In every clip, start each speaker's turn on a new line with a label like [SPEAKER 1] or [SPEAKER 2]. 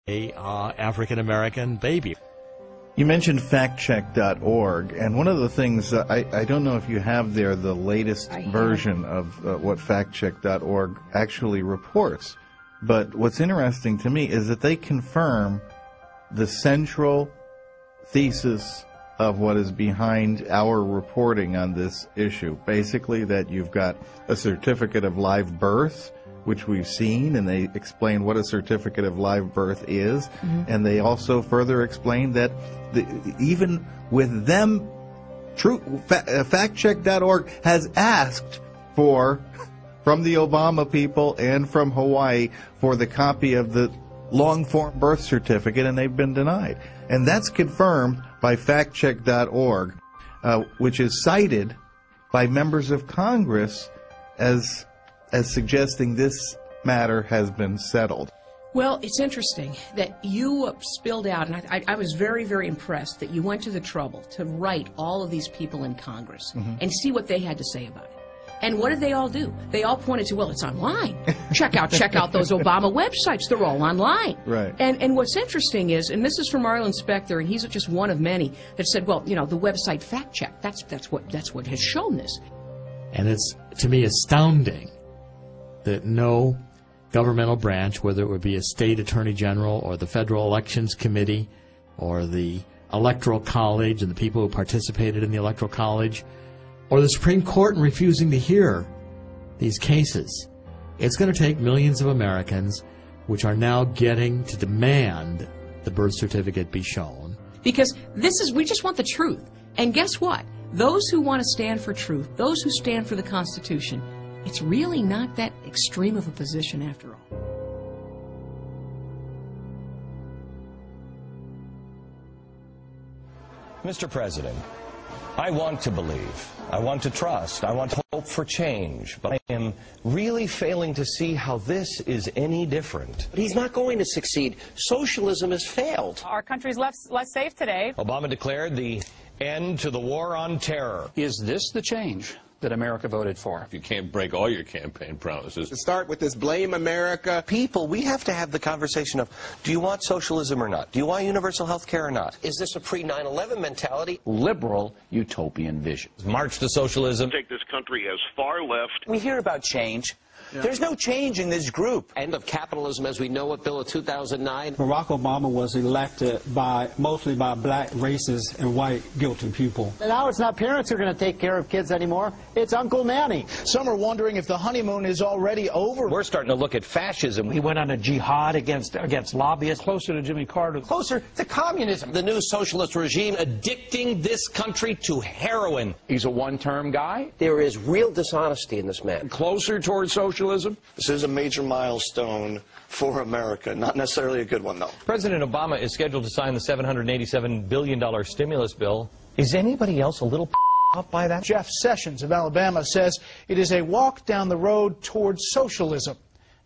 [SPEAKER 1] a African-American baby.
[SPEAKER 2] You mentioned factcheck.org, and one of the things, I don't know if you have there the latest version of what factcheck.org actually reports, but what's interesting to me is that they confirm the central thesis of what is behind our reporting on this issue. Basically that you've got a certificate of live birth, which we've seen, and they explain what a certificate of live birth is, and they also further explain that even with them, factcheck.org has asked for, from the Obama people and from Hawaii, for the copy of the long-form birth certificate, and they've been denied. And that's confirmed by factcheck.org, which is cited by members of Congress as suggesting this matter has been settled.
[SPEAKER 3] Well, it's interesting that you spilled out, and I was very, very impressed that you went to the trouble to write all of these people in Congress and see what they had to say about it. And what did they all do? They all pointed to, well, it's online. check out those Obama websites. They're all online.
[SPEAKER 2] Right.
[SPEAKER 3] And what's interesting is, and this is from Arlen Specter, and he's just one of many that said, well, you know, the website fact check. That's what has shown this.
[SPEAKER 1] And it's, to me, astounding that no governmental branch, whether it would be a state attorney general or the Federal Elections Committee or the Electoral College and the people who participated in the Electoral College, or the Supreme Court in refusing to hear these cases. It's going to take millions of Americans, which are now getting to demand the birth certificate be shown.
[SPEAKER 3] Because we just want the truth. And guess what? Those who want to stand for truth, those who stand for the Constitution, it's really not that extreme of a position after all.
[SPEAKER 4] Mr. President, I want to believe, I want to trust, I want to hope for change, but I am really failing to see how this is any different.
[SPEAKER 5] But he's not going to succeed. Socialism has failed.
[SPEAKER 6] Our country's less safe today.
[SPEAKER 4] Obama declared the end to the war on terror.
[SPEAKER 7] Is this the change that America voted for?
[SPEAKER 8] You can't break all your campaign promises.
[SPEAKER 5] To start with this blame America.
[SPEAKER 4] People, we have to have the conversation of, do you want socialism or not? Do you want universal health care or not?
[SPEAKER 5] Is this a pre-9/11 mentality?
[SPEAKER 7] Liberal utopian vision.
[SPEAKER 4] March to socialism.
[SPEAKER 9] Take this country as far left.
[SPEAKER 5] We hear about change. There's no change in this group. End of capitalism as we know it, Bill of 2009.
[SPEAKER 10] Barack Obama was elected mostly by black, racist, and white guilty people.
[SPEAKER 11] And now it's not parents who are going to take care of kids anymore. It's Uncle Nanny.
[SPEAKER 12] Some are wondering if the honeymoon is already over.
[SPEAKER 4] We're starting to look at fascism.
[SPEAKER 11] He went on a jihad against lobbyists.
[SPEAKER 7] Closer to Jimmy Carter.
[SPEAKER 5] Closer to communism. The new socialist regime
[SPEAKER 4] Addicting this country to heroin.
[SPEAKER 7] He's a one-term guy.
[SPEAKER 5] There is real dishonesty in this man.
[SPEAKER 7] Closer towards socialism.
[SPEAKER 12] This is a major milestone for America. Not necessarily a good one, though.
[SPEAKER 4] President Obama is scheduled to sign the $787 billion stimulus bill. Is anybody else a little up by that?
[SPEAKER 12] Jeff Sessions of Alabama says it is a walk down the road towards socialism.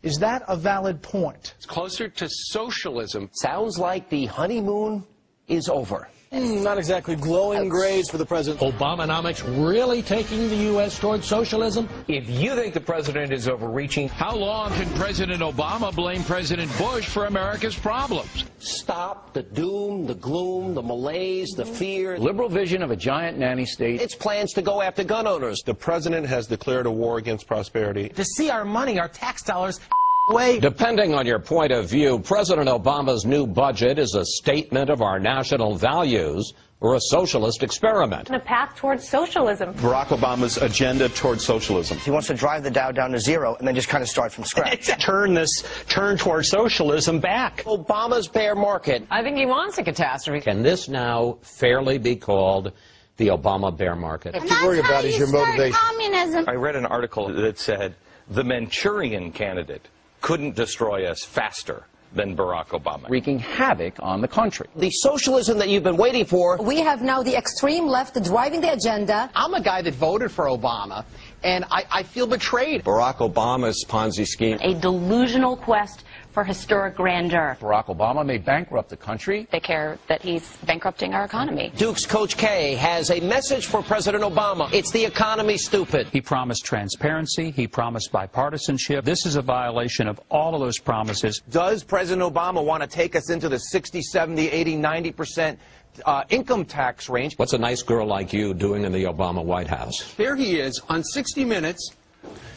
[SPEAKER 12] Is that a valid point?
[SPEAKER 7] It's closer to socialism.
[SPEAKER 5] Sounds like the honeymoon is over.
[SPEAKER 12] Not exactly glowing grades for the president.
[SPEAKER 11] Obamanomics really taking the U.S. towards socialism?
[SPEAKER 4] If you think the president is overreaching,
[SPEAKER 7] How long can President Obama blame President Bush for America's problems?
[SPEAKER 5] Stop the doom, the gloom, the malaise, the fear.
[SPEAKER 7] Liberal vision of a giant nanny state.
[SPEAKER 5] Its plans to go after gun owners.
[SPEAKER 8] The president has declared a war against prosperity.
[SPEAKER 11] To see our money, our tax dollars, away.
[SPEAKER 13] Depending on your point of view, President Obama's new budget is a statement of our national values or a socialist experiment.
[SPEAKER 6] A path towards socialism.
[SPEAKER 8] Barack Obama's agenda towards socialism.
[SPEAKER 11] He wants to drive the Dow down to zero and then just kind of start from scratch. Turn towards socialism back.
[SPEAKER 5] Obama's bear market.
[SPEAKER 6] I think he wants a catastrophe.
[SPEAKER 13] Can this now fairly be called the Obama bear market?
[SPEAKER 11] What you worry about is your motivation.
[SPEAKER 4] I read an article that said the Manchurian candidate couldn't destroy us faster than Barack Obama.
[SPEAKER 7] Wreaking havoc on the country.
[SPEAKER 5] The socialism that you've been waiting for.
[SPEAKER 14] We have now the extreme left driving the agenda.
[SPEAKER 11] I'm a guy that voted for Obama, and I feel betrayed.
[SPEAKER 13] Barack Obama's Ponzi scheme.
[SPEAKER 6] A delusional quest for historic grandeur.
[SPEAKER 7] Barack Obama may bankrupt the country.
[SPEAKER 6] They care that he's bankrupting our economy.
[SPEAKER 5] Duke's Coach K has a message for President Obama. It's the economy, stupid.
[SPEAKER 15] He promised transparency. He promised bipartisanship. This is a violation of all of those promises.
[SPEAKER 16] Does President Obama want to take us into the 60, 70, 80, 90% income tax range?
[SPEAKER 13] What's a nice girl like you doing in the Obama White House?
[SPEAKER 17] There he is on 60 Minutes.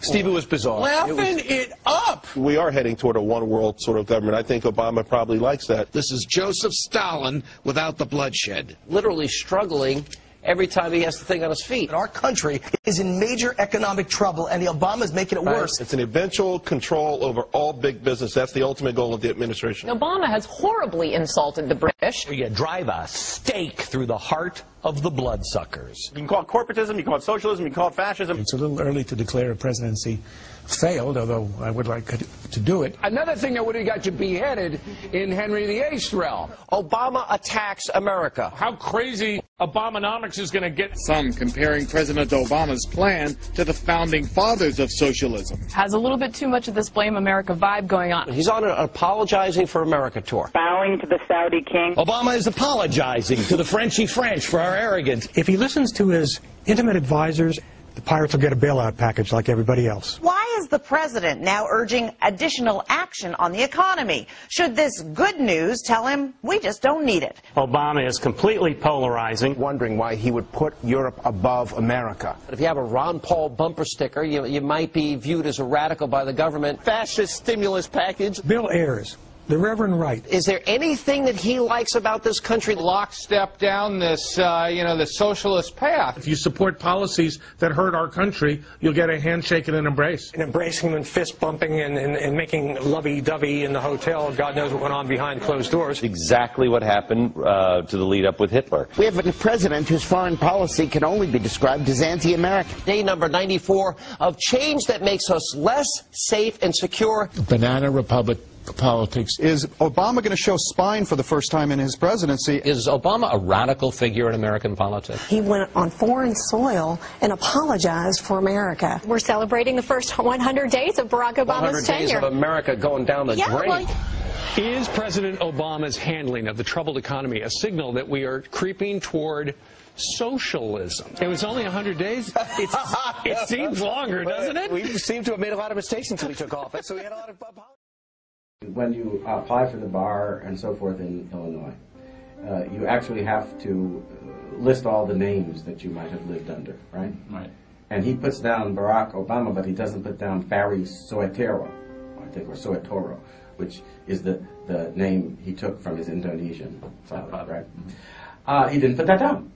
[SPEAKER 8] Steve, it was bizarre.
[SPEAKER 17] Laughing it up.
[SPEAKER 8] We are heading toward a one-world sort of government. I think Obama probably likes that.
[SPEAKER 17] This is Joseph Stalin without the bloodshed.
[SPEAKER 5] Literally struggling every time he has to think on his feet.
[SPEAKER 18] Our country is in major economic trouble, and the Obama's making it worse.
[SPEAKER 8] It's an eventual control over all big business. That's the ultimate goal of the administration.
[SPEAKER 6] Obama has horribly insulted the British.
[SPEAKER 4] You drive a stake through the heart of the bloodsuckers.
[SPEAKER 11] You can call it corporatism, you can call it socialism, you can call it fascism.
[SPEAKER 19] It's a little early to declare a presidency failed, although I would like to do it.
[SPEAKER 7] Another thing that would have got you beheaded in Henry VIII's realm.
[SPEAKER 5] Obama attacks America.
[SPEAKER 7] How crazy Obamonomics is going to get.
[SPEAKER 17] Some comparing President Obama's plan to the founding fathers of socialism.
[SPEAKER 6] Has a little bit too much of this Blame America vibe going on.
[SPEAKER 5] He's on an apologizing for America tour.
[SPEAKER 20] Bowing to the Saudi king.
[SPEAKER 4] Obama is apologizing to the Frenchy French for our arrogance.
[SPEAKER 19] If he listens to his intimate advisors, the pirates will get a bailout package like everybody else.
[SPEAKER 21] Why is the president now urging additional action on the economy? Should this good news tell him we just don't need it?
[SPEAKER 11] Obama is completely polarizing, wondering why he would put Europe above America.
[SPEAKER 5] If you have a Ron Paul bumper sticker, you might be viewed as a radical by the government. Fascist stimulus package.
[SPEAKER 19] Bill Ayers, the Reverend Wright.
[SPEAKER 5] Is there anything that he likes about this country?
[SPEAKER 17] Lockstep down this, the socialist path.
[SPEAKER 7] If you support policies that hurt our country, you'll get a handshake and an embrace.
[SPEAKER 11] And embracing and fist bumping and making lovey-dovey in the hotel. God knows what went on behind closed doors.
[SPEAKER 22] Exactly what happened to the lead up with Hitler.
[SPEAKER 23] We have a president whose foreign policy can only be described as anti-American.
[SPEAKER 5] Day number 94 of change that makes us less safe and secure.
[SPEAKER 19] Banana Republic politics.
[SPEAKER 24] Is Obama going to show spine for the first time in his presidency?
[SPEAKER 13] Is Obama a radical figure in American politics?
[SPEAKER 14] He went on foreign soil and apologized for America.
[SPEAKER 6] We're celebrating the first 100 days of Barack Obama's
[SPEAKER 5] 100 days of America going down the drain.
[SPEAKER 15] Is President Obama's handling of the troubled economy a signal that we are creeping toward socialism? It was only 100 days. It seems longer, doesn't it?
[SPEAKER 11] We seem to have made a lot of mistakes until he took office, so we had a lot of
[SPEAKER 25] When you apply for the bar and so forth in Illinois, you actually have to list all the names that you might have lived under, right?
[SPEAKER 26] Right.
[SPEAKER 25] And he puts down Barack Obama, but he doesn't put down Barry Soetoro, I think, or Soetoro, which is the name he took from his Indonesian father, right? He didn't put that down.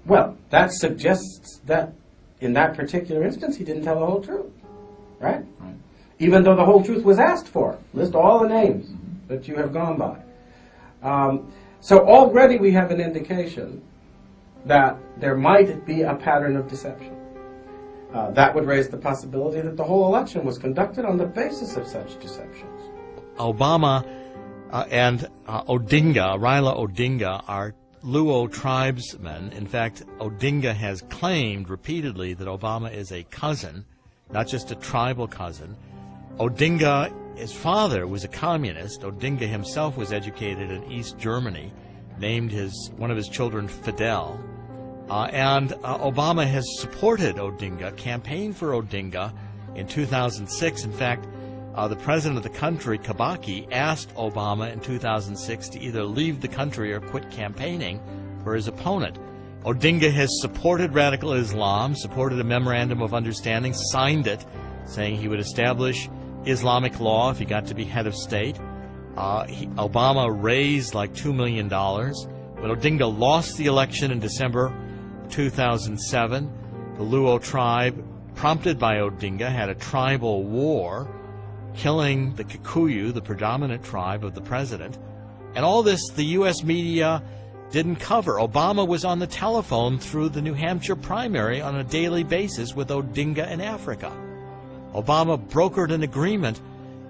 [SPEAKER 25] Well, that suggests that in that particular instance, he didn't tell the whole truth, right? Right. Even though the whole truth was asked for. List all the names that you have gone by. So already we have an indication that there might be a pattern of deception. That would raise the possibility that the whole election was conducted on the basis of such deceptions.
[SPEAKER 1] Obama and Odinga, Raila Odinga, are Luo tribesmen. In fact, Odinga has claimed repeatedly that Obama is a cousin, not just a tribal cousin. Odinga, his father, was a communist. Odinga himself was educated in East Germany, named one of his children Fidel. And Obama has supported Odinga, campaigned for Odinga in 2006. In fact, the president of the country, Kibaki, asked Obama in 2006 to either leave the country or quit campaigning for his opponent. Odinga has supported radical Islam, supported a memorandum of understanding, signed it, saying he would establish Islamic law if he got to be head of state. Obama raised like $2 million. When Odinga lost the election in December 2007, the Luo tribe, prompted by Odinga, had a tribal war, killing the Kikuyu, the predominant tribe of the president. And all this the U.S. media didn't cover. Obama was on the telephone through the New Hampshire primary on a daily basis with Odinga in Africa. Obama brokered an agreement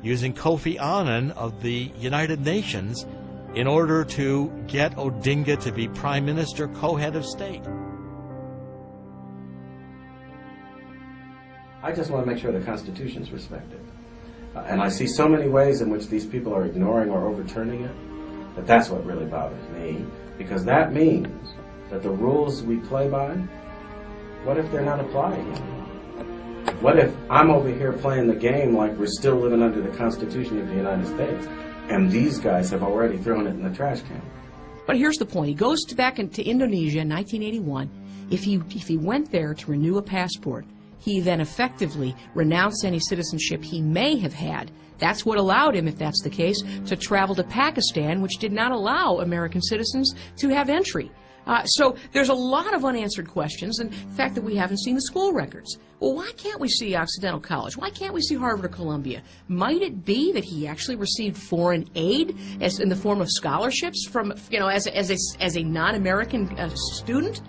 [SPEAKER 1] using Kofi Annan of the United Nations in order to get Odinga to be prime minister, co-head of state.
[SPEAKER 25] I just want to make sure the Constitution is respected. And I see so many ways in which these people are ignoring or overturning it, that that's what really bothers me, because that means that the rules we play by, what if they're not applying anymore? What if I'm over here playing the game like we're still living under the Constitution of the United States, and these guys have already thrown it in the trash can?
[SPEAKER 2] But here's the point. He goes back into Indonesia in 1981. If he went there to renew a passport, he then effectively renounced any citizenship he may have had. That's what allowed him, if that's the case, to travel to Pakistan, which did not allow American citizens to have entry. So there's a lot of unanswered questions, and the fact that we haven't seen the school records. Well, why can't we see Occidental College? Why can't we see Harvard or Columbia? Might it be that he actually received foreign aid as in the form of scholarships from, as a non-American student?